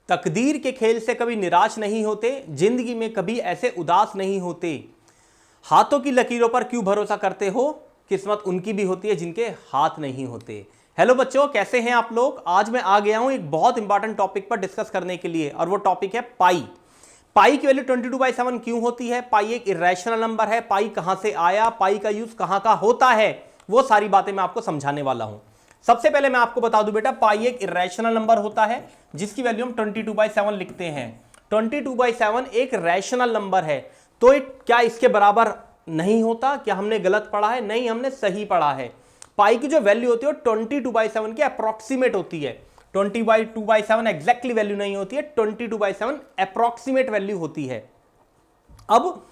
तकदीर के खेल से कभी निराश नहीं होते, जिंदगी में कभी ऐसे उदास नहीं होते। हाथों की लकीरों पर क्यों भरोसा करते हो, किस्मत उनकी भी होती है जिनके हाथ नहीं होते। हेलो बच्चों, कैसे हैं आप लोग। आज मैं आ गया हूं एक बहुत इंपॉर्टेंट टॉपिक पर डिस्कस करने के लिए, और वो टॉपिक है पाई। पाई की वैल्यू 22/7 क्यों होती है, पाई एक इरेशनल नंबर है, पाई कहां से आया, पाई का यूज कहां का होता है, वो सारी बातें मैं आपको समझाने वाला हूं। सबसे पहले मैं आपको बता दूं बेटा, पाई एक इरेशनल नंबर होता है जिसकी वैल्यू हम 22/7 लिखते हैं। 22/7 एक रैशनल नंबर है, तो क्या इसके बराबर नहीं होता? क्या हमने गलत पढ़ा है? नहीं, हमने सही पढ़ा है। पाई की जो वैल्यू होती है 22/7 की अप्रोक्सीमेट होती है। 22/7 एग्जैक्टली वैल्यू नहीं होती है, 22/7 अप्रोक्सीमेट वैल्यू होती है। अब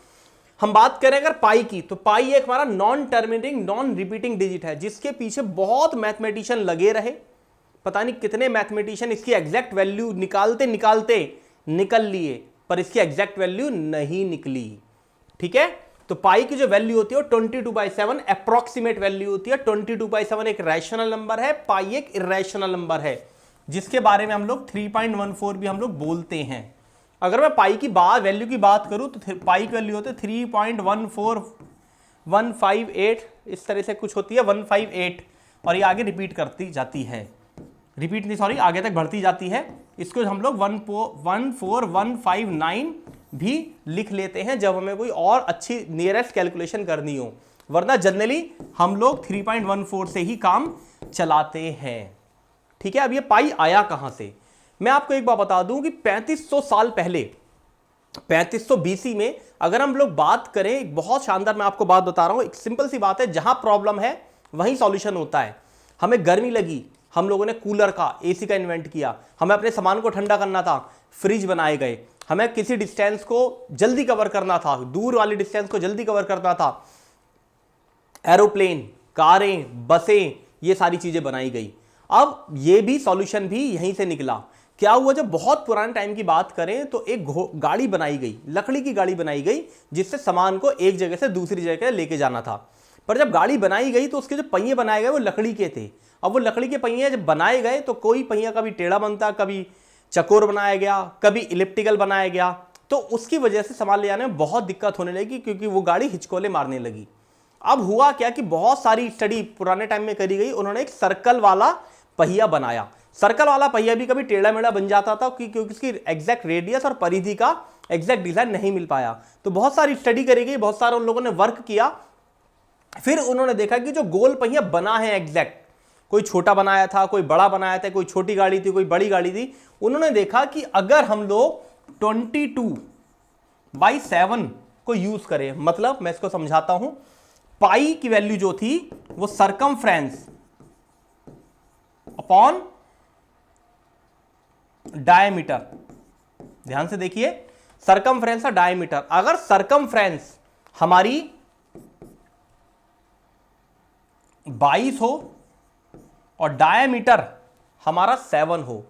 हम बात करें अगर पाई की, तो पाई एक हमारा non terminating non repeating digit है, जिसके पीछे बहुत मैथमेटिशियन लगे रहे। पता नहीं कितने मैथमेटिशियन इसकी एग्जैक्ट वैल्यू निकालते निकालते निकल लिए, पर इसकी एग्जैक्ट वैल्यू नहीं निकली। ठीक है, तो पाई की जो वैल्यू होती है 22/7 अप्रोक्सीमेट वैल्यू होती है। 22/7 एक रैशनल नंबर है, पाई एक इरेशनल नंबर है, जिसके बारे में हम लोग 3.14 भी हम लोग बोलते हैं। अगर मैं पाई की वैल्यू की बात करूं तो पाई की वैल्यू होती है 3.14158, इस तरह से कुछ होती है 158, और ये आगे रिपीट करती जाती है, रिपीट नहीं सॉरी आगे तक बढ़ती जाती है। इसको हम लोग 14159 भी लिख लेते हैं जब हमें कोई और अच्छी नियरेस्ट कैलकुलेशन करनी हो, वरना जनरली हम लोग 3.14 से ही काम चलाते हैं। ठीक है, अब ये पाई आया कहां से, मैं आपको एक बात बता दूं कि 3500 साल पहले 3500 BC में अगर हम लोग बात करें, एक बहुत शानदार मैं आपको बात बता रहा हूं, एक सिंपल सी बात है, जहां प्रॉब्लम है वहीं सॉल्यूशन होता है। हमें गर्मी लगी, हम लोगों ने कूलर का, एसी का इन्वेंट किया। हमें अपने सामान को ठंडा करना था, फ्रिज बनाए गए। हमें किसी डिस्टेंस को जल्दी कवर करना था, दूर वाली डिस्टेंस को जल्दी कवर करना था, एरोप्लेन, कारें, बसें, ये सारी चीजें बनाई गई। अब ये भी सॉल्यूशन भी यहीं से निकला। क्या हुआ, जब बहुत पुराने टाइम की बात करें तो एक गाड़ी बनाई गई, लकड़ी की गाड़ी बनाई गई, जिससे सामान को एक जगह से दूसरी जगह लेके जाना था। पर जब गाड़ी बनाई गई तो उसके जो पहिए बनाए गए वो लकड़ी के थे। अब वो लकड़ी के पहिए जब बनाए गए तो कोई पहिया कभी टेढ़ा बनता, कभी चकोर बनाया गया, कभी इलिप्टिकल बनाया गया, तो उसकी वजह से सामान ले जाने में बहुत दिक्कत होने लगी, क्योंकि वो गाड़ी हिचकोले मारने लगी। अब हुआ क्या कि बहुत सारी स्टडी पुराने टाइम में करी गई, उन्होंने एक सर्कल वाला पहिया बनाया। सर्कल वाला पहिया भी कभी टेढ़ा मेढ़ा बन जाता था, क्योंकि उसकी एग्जैक्ट रेडियस और परिधि का एग्जैक्ट डिजाइन नहीं मिल पाया। तो बहुत सारी स्टडी करी गई, बहुत सारे उन लोगों ने वर्क किया, फिर उन्होंने देखा कि जो गोल पहिया बना है एग्जैक्ट, कोई छोटा बनाया था, कोई बड़ा बनाया था, कोई छोटी गाड़ी थी, कोई बड़ी गाड़ी थी, उन्होंने देखा कि अगर हम लोग 22/7 को यूज करें, मतलब मैं इसको समझाता हूं, पाई की वैल्यू जो थी वो सरकमफ्रेंस अपॉन डायमीटर, ध्यान से देखिए, सरकमफ्रेंस और डायमीटर। अगर सरकमफ्रेंस हमारी 22 हो और डायमीटर हमारा 7 हो,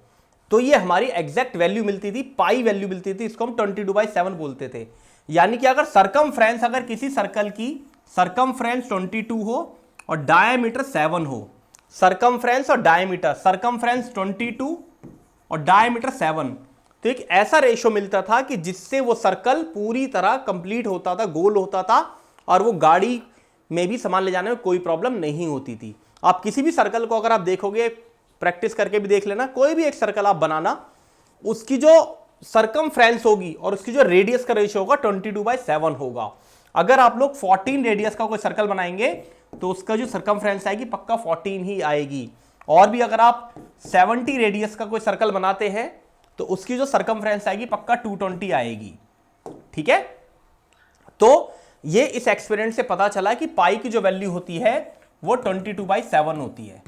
तो ये हमारी एग्जैक्ट वैल्यू मिलती थी, पाई वैल्यू मिलती थी, इसको हम 22/7 बोलते थे। यानी कि अगर सरकमफ्रेंस, अगर किसी सर्कल की सरकमफ्रेंस 22 हो और डायमीटर 7 हो, सरकमफ्रेंस और डायमीटर, सरकमफ्रेंस 22 और डायमीटर 7, तो एक ऐसा रेशो मिलता था कि जिससे वो सर्कल पूरी तरह कंप्लीट होता था, गोल होता था, और वो गाड़ी में भी सामान ले जाने में कोई प्रॉब्लम नहीं होती थी। आप किसी भी सर्कल को अगर आप देखोगे, प्रैक्टिस करके भी देख लेना, कोई भी एक सर्कल आप बनाना, उसकी जो सरकमफ्रेंस होगी और उसकी जो रेडियस का रेशियो होगा 22/7 होगा। अगर आप लोग 14 रेडियस का कोई सर्कल बनाएंगे तो उसका जो सरकमफ्रेंस आएगी पक्का 14 ही आएगी। और भी अगर आप 70 रेडियस का कोई सर्कल बनाते हैं तो उसकी जो सरकमफ्रेंस आएगी पक्का 220 आएगी। ठीक है, तो ये इस एक्सपेरिमेंट से पता चला कि पाई की जो वैल्यू होती है वो 22/7 होती है।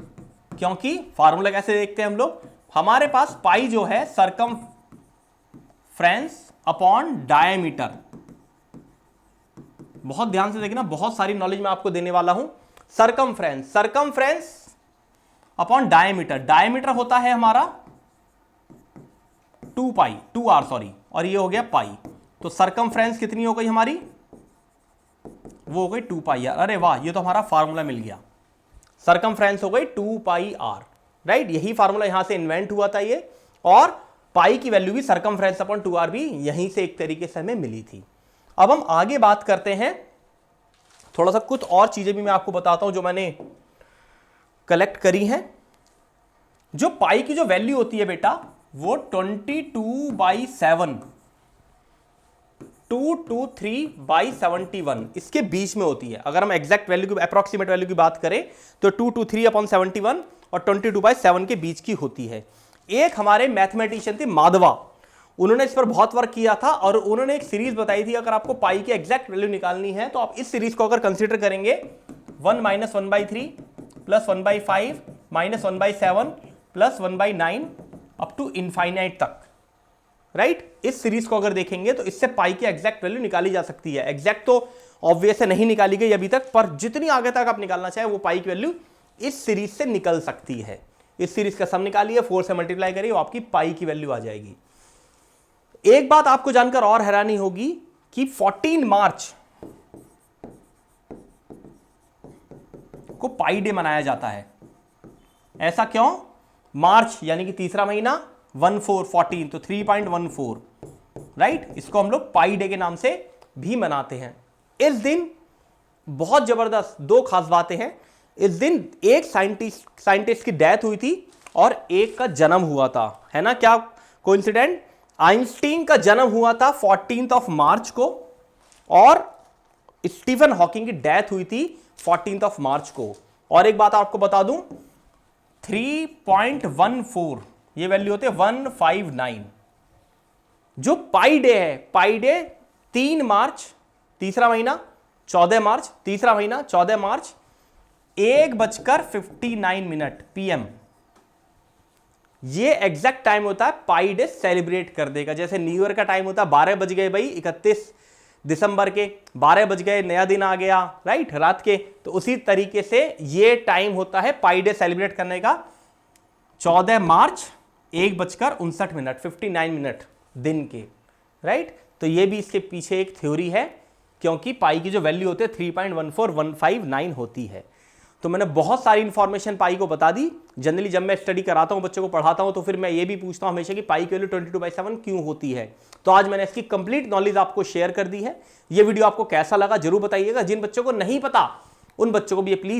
क्योंकि फार्मूला कैसे देखते हैं हम लोग, हमारे पास पाई जो है सरकमफ्रेंस अपॉन डायमीटर, बहुत ध्यान से देखना, बहुत सारी नॉलेज मैं आपको देने वाला हूं। सरकमफ्रेंस अपॉन डायमीटर, डायमीटर होता है हमारा 2r सॉरी, और ये हो गया पाई, तो सरकमफ्रेंस कितनी हो गई हमारी, वो हो गई 2πr। अरे वाह, ये तो हमारा फार्मूला मिल गया, सरकमफ्रेंस हो गई 2πr, राइट। यही फार्मूला यहां से इन्वेंट हुआ था ये, और पाई की वैल्यू भी सर्कमफ्रेंस अपॉन 2r भी यहीं से एक तरीके से हमें मिली थी। अब हम आगे बात करते हैं, थोड़ा सा कुछ और चीजें भी मैं आपको बताता हूं जो मैंने कलेक्ट करी हैं। जो पाई की जो वैल्यू होती है बेटा वो 22/7 223/71 इसके बीच में होती है। अगर हम एग्जैक्ट वैल्यू की, अप्रोक्सीमेट वैल्यू की बात करें तो 223/71 और 22/7 के बीच की होती है। एक हमारे मैथमेटिशियन थे माधवा, उन्होंने इस पर बहुत वर्क किया था और उन्होंने एक सीरीज बताई थी, अगर आपको पाई की एग्जैक्ट वैल्यू निकालनी है तो आप इस सीरीज को अगर कंसीडर करेंगे 1 - 1/3 plus 1/5 minus 1/7 plus 1/9 up to infinite तक, राइट। इस सीरीज को अगर देखेंगे तो इससे पाई की एग्जैक्ट वैल्यू निकाली जा सकती है। एग्जैक्ट तो ऑब्वियस है नहीं निकाली गई अभी तक, पर जितनी आगे तक आप निकालना चाहे वो पाई की वैल्यू इस सीरीज से निकल सकती है। इस सीरीज का सम निकालिए, 4 से मल्टीप्लाई करिए, वो आपकी पाई की वैल्यू आ जाएगी। एक बात आपको जानकर और हैरानी होगी कि 14 मार्च को पाई डे मनाया जाता है। ऐसा क्यों? मार्च यानी कि तीसरा महीना 14 तो 3.14, राइट। इसको हम लोग पाई डे के नाम से भी मनाते हैं। इस दिन बहुत जबरदस्त दो खास बातें हैं। इस दिन एक साइंटिस्ट की डेथ हुई थी और एक का जन्म हुआ था, है ना। क्या कोइंसिडेंट? आइंस्टीन का जन्म हुआ था 14 मार्च को और स्टीफन हॉकिंग की डेथ हुई थी 14 मार्च को। और एक बात आपको बता दूं, 3.14 ये वैल्यू होते 159। जो पाई डे है, पाई डे 3 मार्च तीसरा महीना 14 मार्च तीसरा महीना 14 मार्च 1:59 PM, ये एग्जैक्ट टाइम होता है पाई डे सेलिब्रेट कर देगा। जैसे न्यू ईयर का टाइम होता है 12 बज गए भाई 31 दिसंबर के 12 बज गए, नया दिन आ गया, राइट, रात के। तो उसी तरीके से ये टाइम होता है पाई डे सेलिब्रेट करने का, 14 मार्च 1:59 59 दिन के, राइट। तो ये भी इसके पीछे एक थ्योरी है, क्योंकि पाई की जो वैल्यू होती है 3.14159 होती है। तो मैंने बहुत सारी इंफॉर्मेशन पाई को बता दी। जनरली जब मैं स्टडी कराता हूं, बच्चों को पढ़ाता हूं, तो फिर मैं ये भी पूछता हूं हमेशा कि पाई की वैल्यू 22/7 क्यों होती है। तो आज मैंने इसकी कंप्लीट नॉलेज आपको शेयर कर दी है। ये वीडियो आपको कैसा लगा जरूर बताइएगा। जिन बच्चों को नहीं पता उन बच्चों को भी प्लीज